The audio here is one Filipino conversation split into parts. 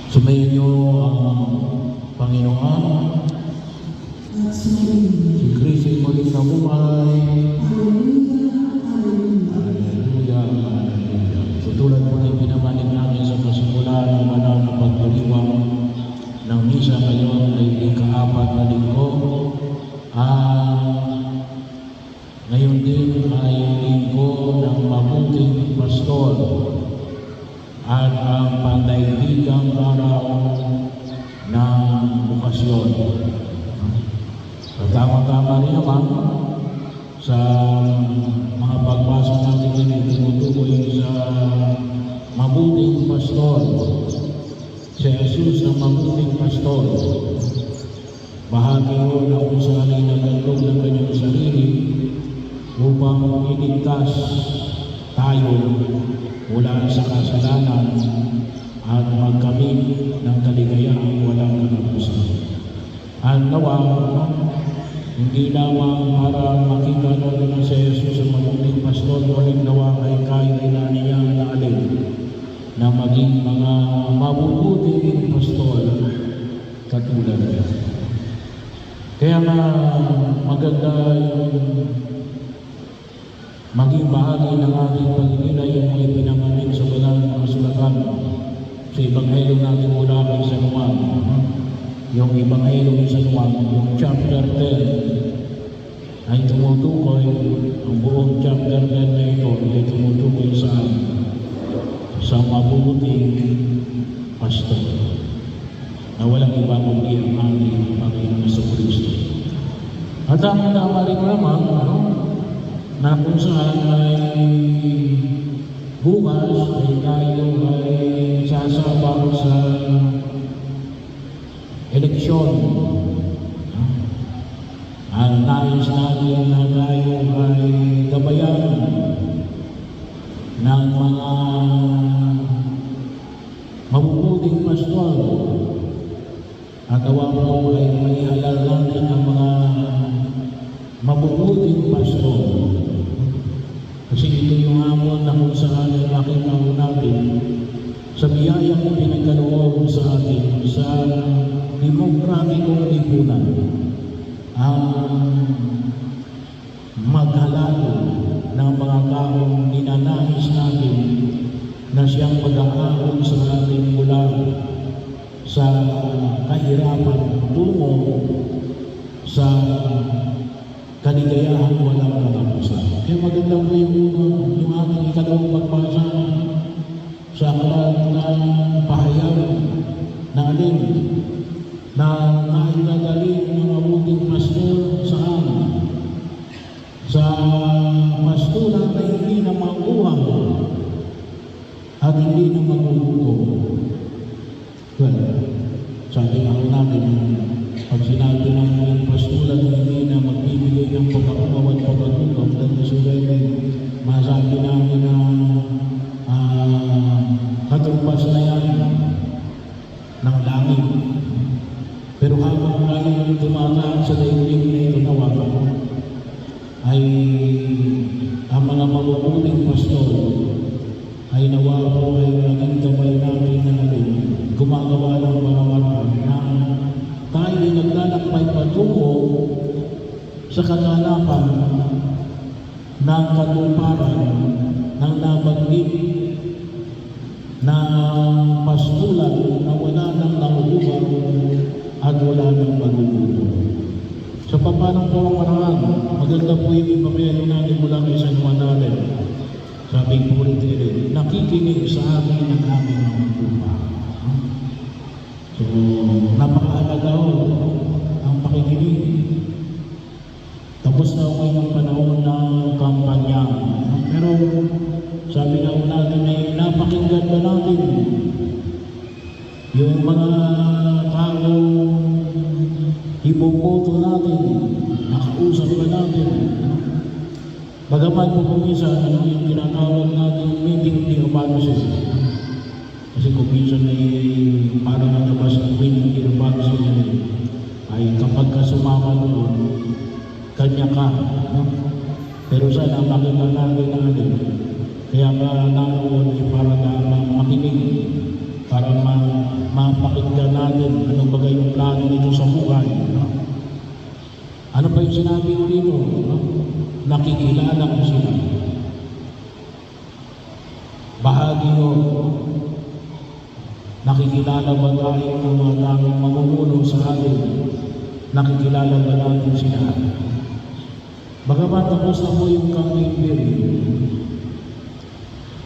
Sumayin niyo ang Panginoon. Si Kristo muli sa buhay. Hallelujah, hallelujah. So tulad po ng pinamanig namin sa pasimula ng banal na pagdiriwang ng misa ngayon ay ika-4 na linggo. Ngayon din ay linggo ng mabuting pastor at ang pandaigdigang araw ng bukasyon. Tama-tama rin naman sa mga pagbasa natin din ay tumutukoy sa mabuting pastor. Si Jesus ang mabuting pastor. Bahagi ho na kung saan ay nagandog ng kanyang sarili upang iligtas tayo mula sa kasalanan at magkamit ng kaligayahang walang katapusan. Ang nawa, hindi lamang para makita natin na si Jesus ang mabuting pastor, ngunit nawa ay kaya niya na alin na maging mga mabubuting pastor katulad niya. Kaya nga maganda yung maging bahagi ng ating pagninilay yung mga pinamanig sa banal na kasulatan sa Ebanghelyo natin mula kay San Juan. Yung Ebanghelyo ni San Juan, yung chapter 10 ay tumutukoy, ang buong chapter 10 na ito ay tumutukoy sa mabubuting pastor na walang iba kundi ang ating Panginoon Jesucristo. At ang tama rin naman, na kung saan ay bukas ay tayo ay sasabak sa eleksyon. Ang nais natin na tayo ay gabayan ng mga mabubuting pastor at awa po ay may halal natin ang mga mabubuting pastor. Kasi ito yung hamon na kung saan ay makita ko natin sa biyaya kong pinagkaloob sa atin sa demokratikong lipunan ang maghalal ng mga taong ninanais natin na siyang mag-aahon sa ating mula sa kahirapan tungo sa kaligayahan walang katapusan. Kaya maganda po yung ating ikalawang pagbasa sa aklat ng pahayag na alin na nailagaling ng mabuting pastor saan? Sa pastoran na hindi na makuhang at hindi na magugutom. Well, sabi nga natin, pag sinabi ng pastoran na hindi na magbibigay ng pagkakaw at pagkatugaw, dahil sulit masabi namin na katumbas na yan ng langit. Pero habang tayo tumataan sa daigdig na ito nawa, ay ang mga mabubuting pastor ay nawa po ay naging gabay namin na alin, gumagawa ng pamamaraan na tayo ay naglalakbay patungo sa kaganapan ng katuparan ng nabanggit na pastulan na wala nang nangubuhan at wala nang magugutom. Sa papanang pamamaraan, maganda po yung Ebanghelyo natin mula kay San Juan natin. Sabi po rin, nakikinig sa amin ng aming mga tupa. So, napakaalaga ang pakikinig. Tapos na okay ng panahon ng kampanya. Pero sabi na natin ay napakinggan ba natin yung mga taong iboboto natin, nakausap ba natin? Bagaman po kung minsan, yung tinatawag natin meeting di abances. Kasi kung minsan ay parang nalabas ang meeting di abances ay kapag ka sumama doon, kanya ka. Pero sana makita natin natin. Kaya naroon ay para na makinig, para mapakinggan natin ano ba yung plano nito sa buhay. No? Ano pa yung sinabi ko dito? No? Nakikilala ko sila. Bahagi yun. Nakikilala ba tayo ng mga tanging mamumuno sa atin? Nakikilala ba natin sila? Bagamat tapos na po yung campaign period,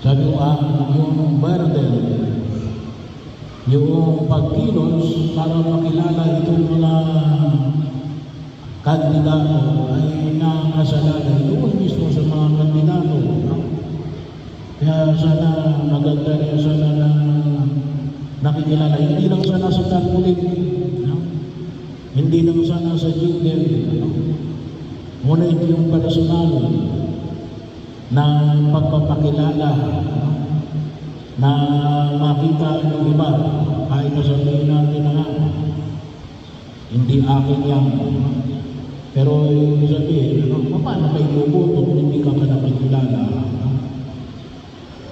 sabi ko, yung burden, yung pagkilos para makilala itong mga kandidato ay nakasalalay doon mismo sa mga kandidato. Kaya sana maganda rin sana na nakikilala. Hindi lang sana sa Catholic, hindi lang sana sa Jingle. Ngunit yung personal na pagpapakilala na makita ng iba kahit sabihin natin na hindi akin yan. Pero yung sabihin, paano kayo bubuto kung hindi ka nakikilala?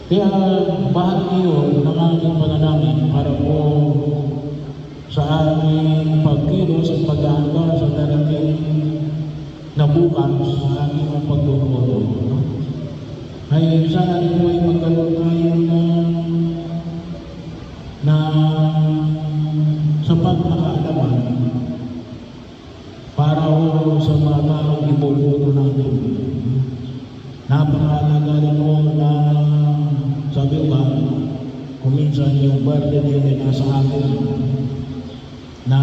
Kaya bahagi yun ng aking pananamin para po sa aking pagkilos at paghahanda sa darating na bukas sa aking pagbubuto. Ay sana rin po ay magkaroon tayo na sapat na kaalaman para ho sa mga taong ibubuto natin. Napakahalaga rin po na sabi ba, kung minsan yung burden yun ay nasa atin na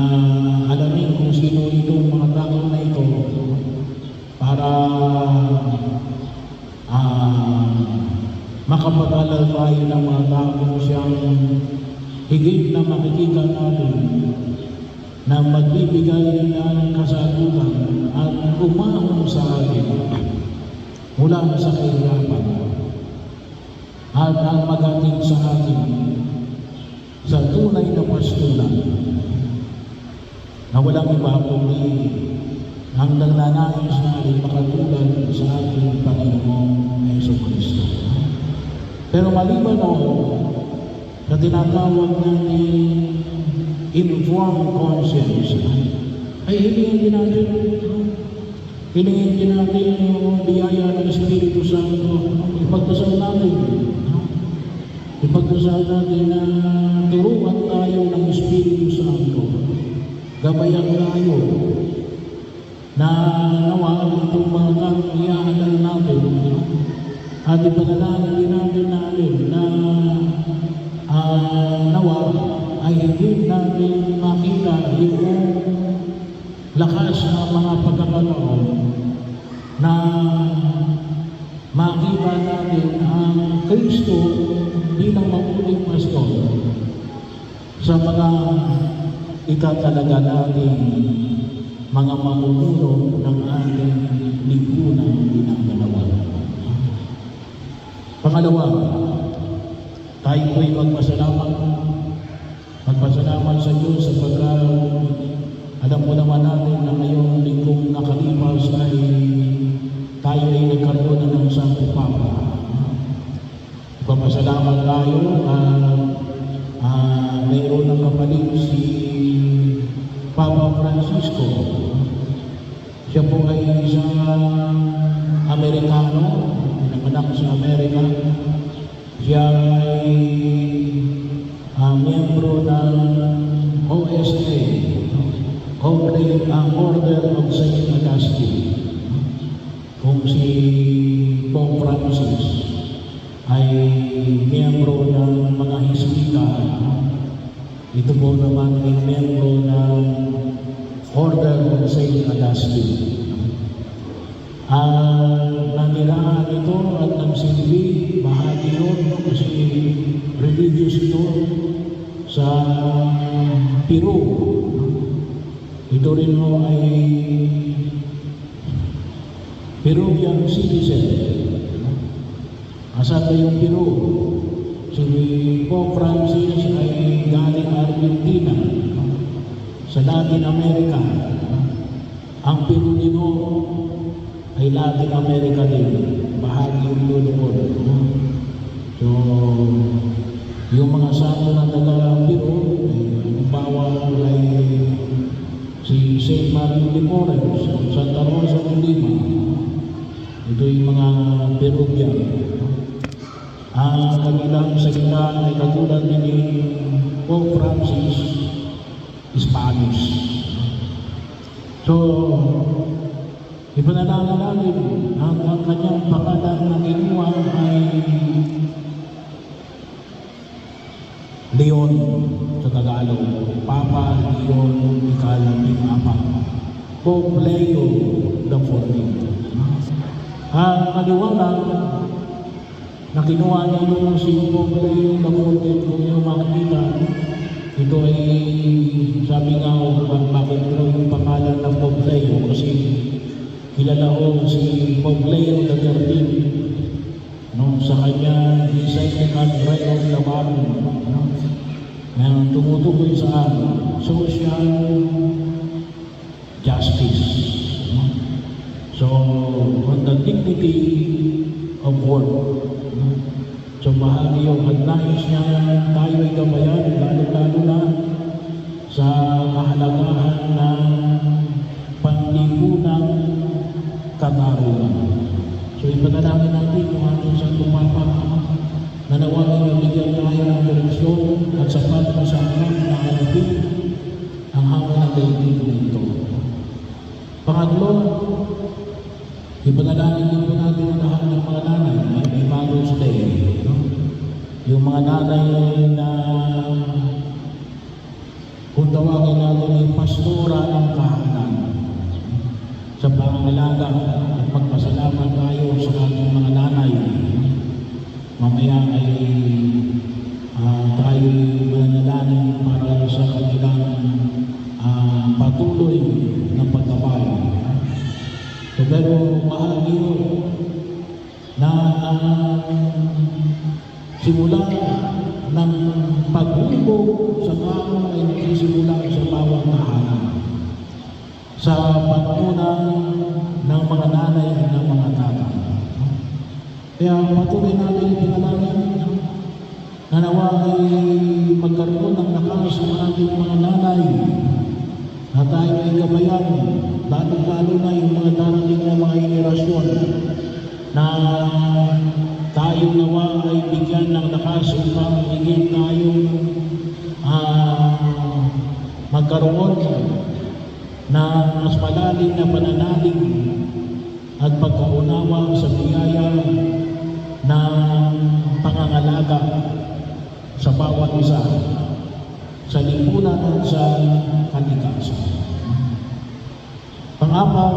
alamin kung sino itong mga tao na ito para makapag-alal tayo ng mga tao siyang higit na makikita natin na magbibigay ng kasagutan at umahon sa atin mula sa kahirapan at ang magating sa atin sa tunay na pastulan na walang iba kundi ang nagnanais na ay makatulad sa ating Panginoong Jesucristo. Pero maliban o sa tinatawag natin informed conscience, ay hilingin din natin yung biyaya ng Espiritu Santo. Ipagdasal natin na turuan tayo ng Espiritu Santo. Gabayan tayo na nawa itong mga taong iaalal natin at ipanalangin din natin na nawa ay hindi natin makita yung lakas ng mga pagkakataon na makita natin ang Kristo bilang mabuting pastor sa mga itatalaga natin mga mamumuno ng ating lipunang ginagalawan. Pangalawa, tayo po'y magpasalamat sa Diyos sapagkat alam mo naman natin na ngayong linggong nakalipas ay tayo ay nagkaroon na ng Santo Papa. Papasalamat tayo mayroon ng kapalit si Papa Francisco. Siya po ay isang Amerikano, nanganak sa Amerika. Siya ay miyembro ng OSA, Order of St. Augustine. Kung si Pope Francis ay miyembro ng mga Hisbita, ito po naman ay miyembro ng Order of St. Augustine. Nanirahan ito at nagsilbi, bahagi yun kasi religious ito sa Peru. Ito rin mo ay Peruvian citizen. Asan ba yung Peru? Si Pope Francis ay galing Argentina sa Latin America. Ang Peru nino ay Latin America din. Bahagi yung lulukod. So, yung mga santo na taga Peru, Pope Francis Spanish. So, ipanalangin natin ang kanyang pangalan na kinuha ay Leon sa Tagalog, Papa Leon ika-14, Pope Leo XIV. Ang kaliwanag na kinuha nito si Pope Leo XIV, kung yung makikita, ito ay sabi nga bakit yung pangalan ng Pope Leo, kasi kilala ko si Pope Leo XIII sa kanya encyclical Right of the Bible na tumutukoy sa social justice. So, on the dignity of work. So, bahagi yung nais niya tayo ay gabayan, lalo-lalo na sa kahalagahan ng panlipunang katarungan. So, ipanalangin natin yung ating Santo Papa na nawagin na bigyan tayo ng direksyon at sapat na sa akin na harapin ang hamon ng daigdig nito. Pangatlo, ipanalangin din po natin ang lahat ng mga nanay. May Mother's Day. Yung mga nanay na kung tawagin natin ay pastora ng kahanan sa pangangalaga at magpasalamat tayo sa ating mga nanay. Mamaya ay tayo mananalangin para sa kanilang patuloy na pagkabay. So, pero bahagi na simula ng paghubog sa tao ay nagsisimula sa bawat tahanan. Sa pagtuna ng mga nanay at ng mga tatay. Kaya patuloy natin pinalangin na nawa ay magkaroon ng lakas ng ating mga nanay na tayo ay gabayan, lalo na yung mga darating na mga henerasyon na tayo nawa ay bigyan ng lakas upang higit tayong magkaroon na mas malalim na pananalig at pagkaunawa sa biyaya ng pangangalaga sa bawat isa sa lipunan at sa kalikasan. Pang-apat,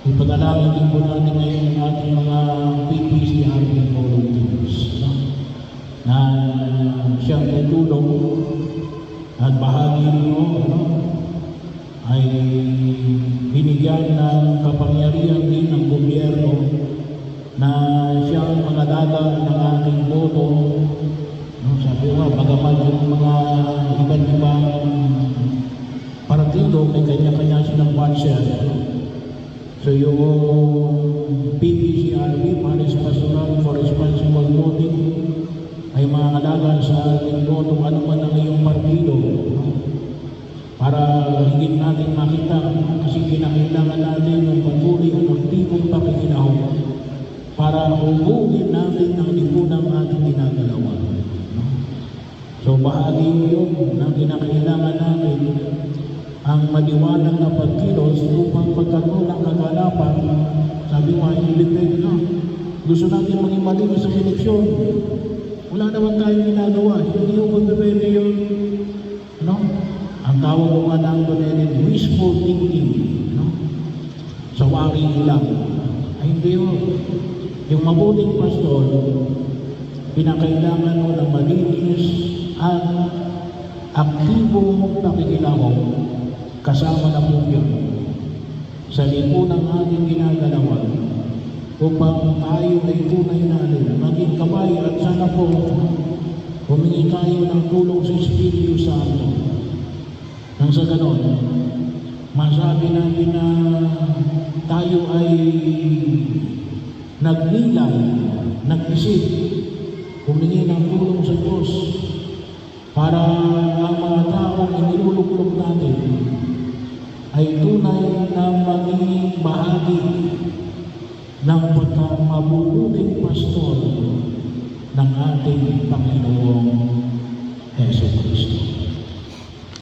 ipanalangin din po natin ngayon ang ating mga PPCRP volunteers na siyang tutulong at bahagi nyo ay binigyan ng kapangyarihan din ng gobyerno na siyang mangalala ng ating boto. Sabi ko, bagamat yung mga iba't ibang partido may kanya-kanya silang budget. So yung PPCRP, Paris Pastoral for Responsible Voting, ay mangalala sa ating boto ano man ang iyong partido para higit natin makita, kasi kinakailangan natin ng patuloy ang aktibong pakikinahon para hubugin natin ang lipunang ating ginagalawa. So bahagi yun na kinakailangan natin ang maliwanag na pagkilos upang pagkaroon ng kaganapan. Sabi mo, independent na. Gusto natin maging malinis sa eleksyon. Wala naman tayong ginagawa. Hindi yung magdepende yun. Ang tawag ko nga lang doon ay wishful thinking. Sa waring lang. Ay hindi yun. Yung mabuting pastor, pinakailangan mo ng malinis at aktibong pakikilahok kasama na po yun sa lipunang ating ginagalawa upang tayo ay tunay natin maging kamay at sana po humingi tayo ng tulong sa Espiritu Santo nang sa ganon masabi natin na tayo ay nagnilay, nag-isip, humingi ng tulong sa Diyos para ang mga taong iniluluklok natin ay tunay na maging bahagi ng pagkamabubuting pastor ng ating Panginoong Yesu Kristo.